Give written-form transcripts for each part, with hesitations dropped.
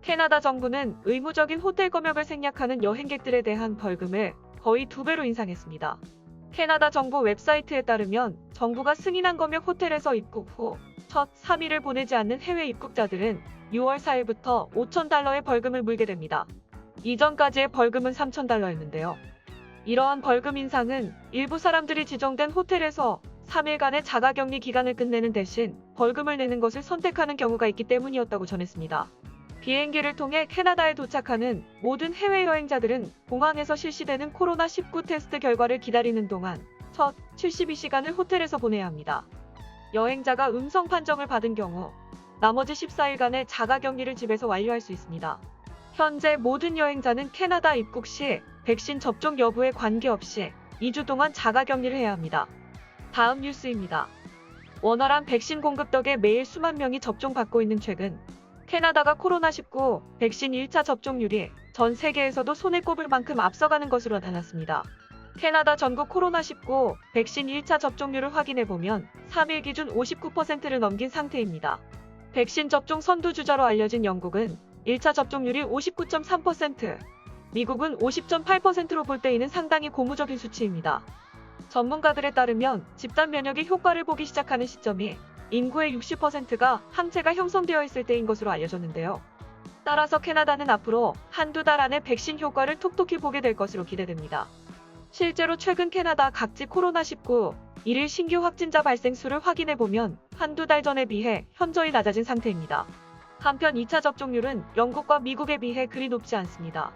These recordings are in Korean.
캐나다 정부는 의무적인 호텔 검역을 생략하는 여행객들에 대한 벌금을 거의 2배로 인상했습니다. 캐나다 정부 웹사이트에 따르면 정부가 승인한 검역 호텔에서 입국 후 첫 3일을 보내지 않는 해외 입국자들은 6월 4일부터 $5,000의 벌금을 물게 됩니다. 이전까지의 벌금은 $3,000였는데요. 이러한 벌금 인상은 일부 사람들이 지정된 호텔에서 3일간의 자가격리 기간을 끝내는 대신 벌금을 내는 것을 선택하는 경우가 있기 때문이었다고 전했습니다. 비행기를 통해 캐나다에 도착하는 모든 해외여행자들은 공항에서 실시되는 코로나19 테스트 결과를 기다리는 동안 첫 72시간을 호텔에서 보내야 합니다. 여행자가 음성 판정을 받은 경우 나머지 14일간의 자가격리를 집에서 완료할 수 있습니다. 현재 모든 여행자는 캐나다 입국 시 백신 접종 여부에 관계없이 2주 동안 자가격리를 해야 합니다. 다음 뉴스입니다. 원활한 백신 공급 덕에 매일 수만 명이 접종받고 있는 최근 캐나다가 코로나19 백신 1차 접종률이 전 세계에서도 손에 꼽을 만큼 앞서가는 것으로 나타났습니다. 캐나다 전국 코로나19 백신 1차 접종률을 확인해보면 3일 기준 59%를 넘긴 상태입니다. 백신 접종 선두주자로 알려진 영국은 1차 접종률이 59.3%, 미국은 50.8%로 볼 때에는 상당히 고무적인 수치입니다. 전문가들에 따르면 집단 면역의 효과를 보기 시작하는 시점이 인구의 60%가 항체가 형성되어 있을 때인 것으로 알려졌는데요. 따라서 캐나다는 앞으로 한두 달 안에 백신 효과를 톡톡히 보게 될 것으로 기대됩니다. 실제로 최근 캐나다 각지 코로나19 일일 신규 확진자 발생 수를 확인해보면 한두 달 전에 비해 현저히 낮아진 상태입니다. 한편 2차 접종률은 영국과 미국에 비해 그리 높지 않습니다.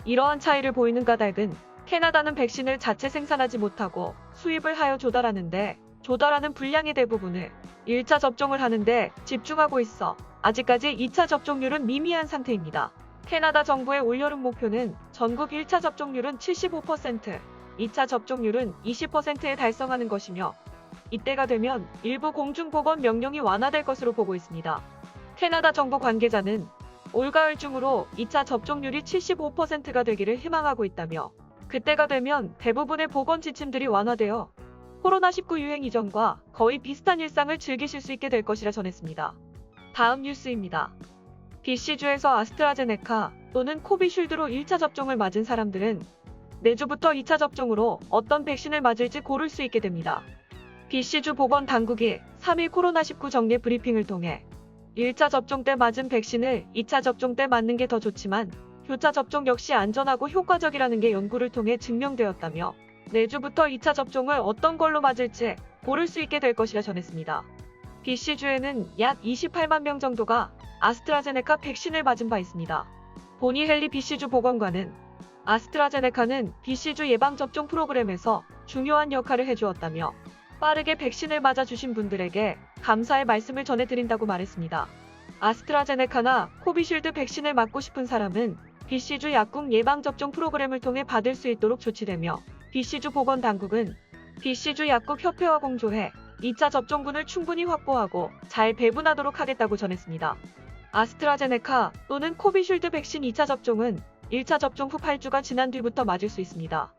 이러한 차이를 보이는 까닭은 캐나다는 백신을 자체 생산하지 못하고 수입을 하여 조달하는 분량의 대부분을 1차 접종을 하는데 집중하고 있어 아직까지 2차 접종률은 미미한 상태입니다. 캐나다 정부의 올여름 목표는 전국 1차 접종률은 75%, 2차 접종률은 20%에 달성하는 것이며 이때가 되면 일부 공중보건 명령이 완화될 것으로 보고 있습니다. 캐나다 정부 관계자는 올가을 중으로 2차 접종률이 75%가 되기를 희망하고 있다며 그때가 되면 대부분의 보건 지침들이 완화되어 코로나19 유행 이전과 거의 비슷한 일상을 즐기실 수 있게 될 것이라 전했습니다. 다음 뉴스입니다. BC주에서 아스트라제네카 또는 코비쉴드로 1차 접종을 맞은 사람들은 내주부터 2차 접종으로 어떤 백신을 맞을지 고를 수 있게 됩니다. BC주 보건당국이 3일 코로나19 정례 브리핑을 통해 1차 접종 때 맞은 백신을 2차 접종 때 맞는 게 더 좋지만 교차 접종 역시 안전하고 효과적이라는 게 연구를 통해 증명되었다며 내주부터 2차 접종을 어떤 걸로 맞을지 고를 수 있게 될 것이라 전했습니다. BC주에는 약 28만 명 정도가 아스트라제네카 백신을 맞은 바 있습니다. 보니 헨리 BC주 보건관은 아스트라제네카는 BC주 예방접종 프로그램에서 중요한 역할을 해주었다며 빠르게 백신을 맞아주신 분들에게 감사의 말씀을 전해드린다고 말했습니다. 아스트라제네카나 코비쉴드 백신을 맞고 싶은 사람은 BC주 약국 예방접종 프로그램을 통해 받을 수 있도록 조치되며 BC주 보건당국은 BC주 약국협회와 공조해 2차 접종군을 충분히 확보하고 잘 배분하도록 하겠다고 전했습니다. 아스트라제네카 또는 코비쉴드 백신 2차 접종은 1차 접종 후 8주가 지난 뒤부터 맞을 수 있습니다.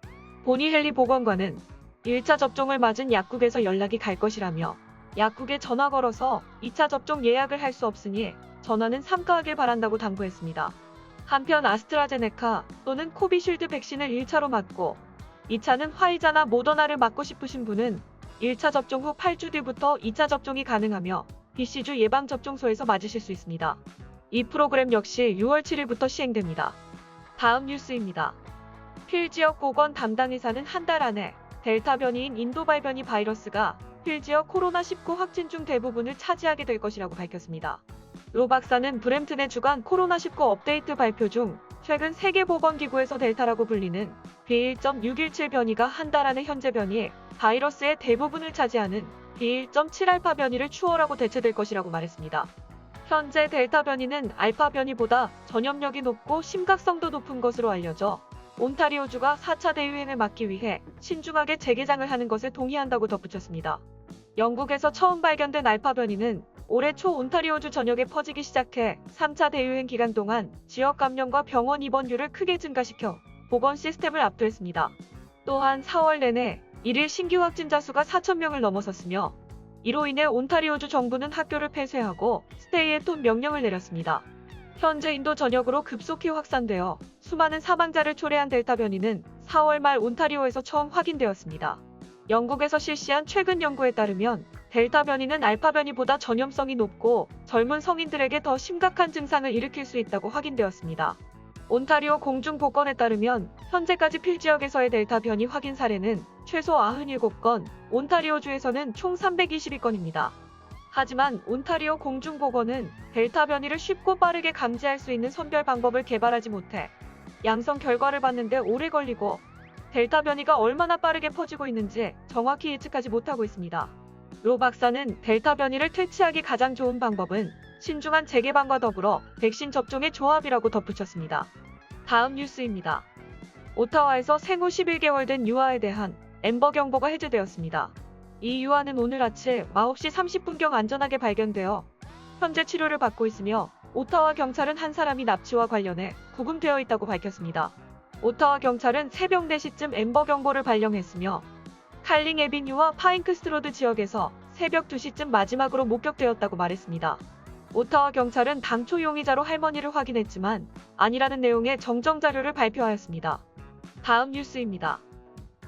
보니 헨리 보건관은 1차 접종을 맞은 약국에서 연락이 갈 것이라며 약국에 전화 걸어서 2차 접종 예약을 할 수 없으니 전화는 삼가하길 바란다고 당부했습니다. 한편 아스트라제네카 또는 코비쉴드 백신을 1차로 맞고 2차는 화이자나 모더나를 맞고 싶으신 분은 1차 접종 후 8주 뒤부터 2차 접종이 가능하며 BC주 예방접종소에서 맞으실 수 있습니다. 이 프로그램 역시 6월 7일부터 시행됩니다. 다음 뉴스입니다. 필 지역 보건 담당 의사는 한 달 안에 델타 변이인 인도발 변이 바이러스가 필 지역 코로나19 확진 중 대부분을 차지하게 될 것이라고 밝혔습니다. 로 박사는 브램튼의 주간 코로나19 업데이트 발표 중 최근 세계보건기구에서 델타라고 불리는 B1.617 변이가 한 달 안에 현재 변이 바이러스의 대부분을 차지하는 B1.7알파 변이를 추월하고 대체될 것이라고 말했습니다. 현재 델타 변이는 알파 변이보다 전염력이 높고 심각성도 높은 것으로 알려져 온타리오주가 4차 대유행을 막기 위해 신중하게 재개장을 하는 것에 동의한다고 덧붙였습니다. 영국에서 처음 발견된 알파 변이는 올해 초 온타리오주 전역에 퍼지기 시작해 3차 대유행 기간 동안 지역 감염과 병원 입원율을 크게 증가시켜 보건 시스템을 압도했습니다. 또한 4월 내내 일일 신규 확진자 수가 4,000명을 넘어섰으며 이로 인해 온타리오주 정부는 학교를 폐쇄하고 스테이 앳 홈 명령을 내렸습니다. 현재 인도 전역으로 급속히 확산되어 수많은 사망자를 초래한 델타 변이는 4월 말 온타리오에서 처음 확인되었습니다. 영국에서 실시한 최근 연구에 따르면 델타 변이는 알파 변이보다 전염성이 높고 젊은 성인들에게 더 심각한 증상을 일으킬 수 있다고 확인되었습니다. 온타리오 공중보건에 따르면 현재까지 필 지역에서의 델타 변이 확인 사례는 최소 97건, 온타리오주에서는 총 322건입니다. 하지만 온타리오 공중보건은 델타 변이를 쉽고 빠르게 감지할 수 있는 선별 방법을 개발하지 못해 양성 결과를 받는데 오래 걸리고 델타 변이가 얼마나 빠르게 퍼지고 있는지 정확히 예측하지 못하고 있습니다. 로 박사는 델타 변이를 퇴치하기 가장 좋은 방법은 신중한 재개방과 더불어 백신 접종의 조합이라고 덧붙였습니다. 다음 뉴스입니다. 오타와에서 생후 11개월 된 유아에 대한 앰버 경보가 해제되었습니다. 이 유아는 오늘 아침 9시 30분경 안전하게 발견되어 현재 치료를 받고 있으며 오타와 경찰은 한 사람이 납치와 관련해 구금되어 있다고 밝혔습니다. 오타와 경찰은 새벽 4시쯤 앰버 경보를 발령했으며 칼링 에비뉴와 파인크스트로드 지역에서 새벽 2시쯤 마지막으로 목격되었다고 말했습니다. 오타와 경찰은 당초 용의자로 할머니를 확인했지만 아니라는 내용의 정정 자료를 발표하였습니다. 다음 뉴스입니다.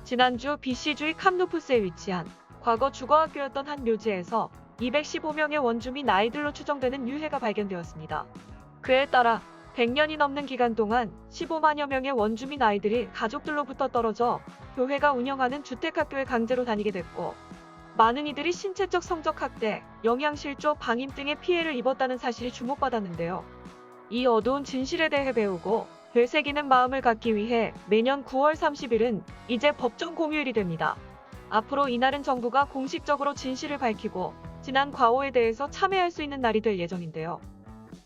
지난주 BC주의 캄누푸스에 위치한 과거 주거학교였던 한 묘지에서 215명의 원주민 아이들로 추정되는 유해가 발견되었습니다. 그에 따라 100년이 넘는 기간 동안 15만여 명의 원주민 아이들이 가족들로부터 떨어져 교회가 운영하는 주택학교에 강제로 다니게 됐고 많은 이들이 신체적 성적 학대, 영양실조, 방임 등의 피해를 입었다는 사실이 주목받았는데요. 이 어두운 진실에 대해 배우고 되새기는 마음을 갖기 위해 매년 9월 30일은 이제 법정 공휴일이 됩니다. 앞으로 이날은 정부가 공식적으로 진실을 밝히고 지난 과오에 대해서 참회할 수 있는 날이 될 예정인데요.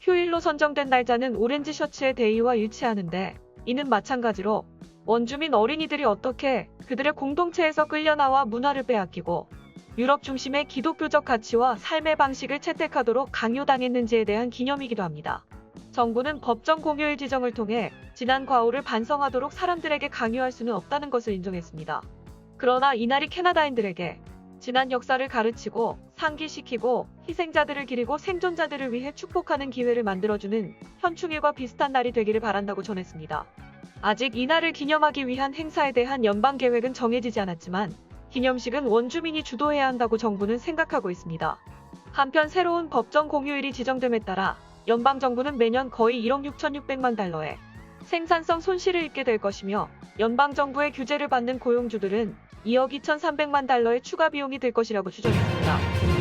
휴일로 선정된 날짜는 오렌지 셔츠의 데이와 일치하는데 이는 마찬가지로 원주민 어린이들이 어떻게 그들의 공동체에서 끌려나와 문화를 빼앗기고 유럽 중심의 기독교적 가치와 삶의 방식을 채택하도록 강요당했는지에 대한 기념이기도 합니다. 정부는 법정 공휴일 지정을 통해 지난 과오를 반성하도록 사람들에게 강요할 수는 없다는 것을 인정했습니다. 그러나 이날이 캐나다인들에게 지난 역사를 가르치고 상기시키고 희생자들을 기리고 생존자들을 위해 축복하는 기회를 만들어주는 현충일과 비슷한 날이 되기를 바란다고 전했습니다. 아직 이날을 기념하기 위한 행사에 대한 연방 계획은 정해지지 않았지만 기념식은 원주민이 주도해야 한다고 정부는 생각하고 있습니다. 한편 새로운 법정 공휴일이 지정됨에 따라 연방정부는 매년 거의 1억 6,600만 달러의 생산성 손실을 입게 될 것이며 연방정부의 규제를 받는 고용주들은 2억 2,300만 달러의 추가 비용이 들 것이라고 추정했습니다.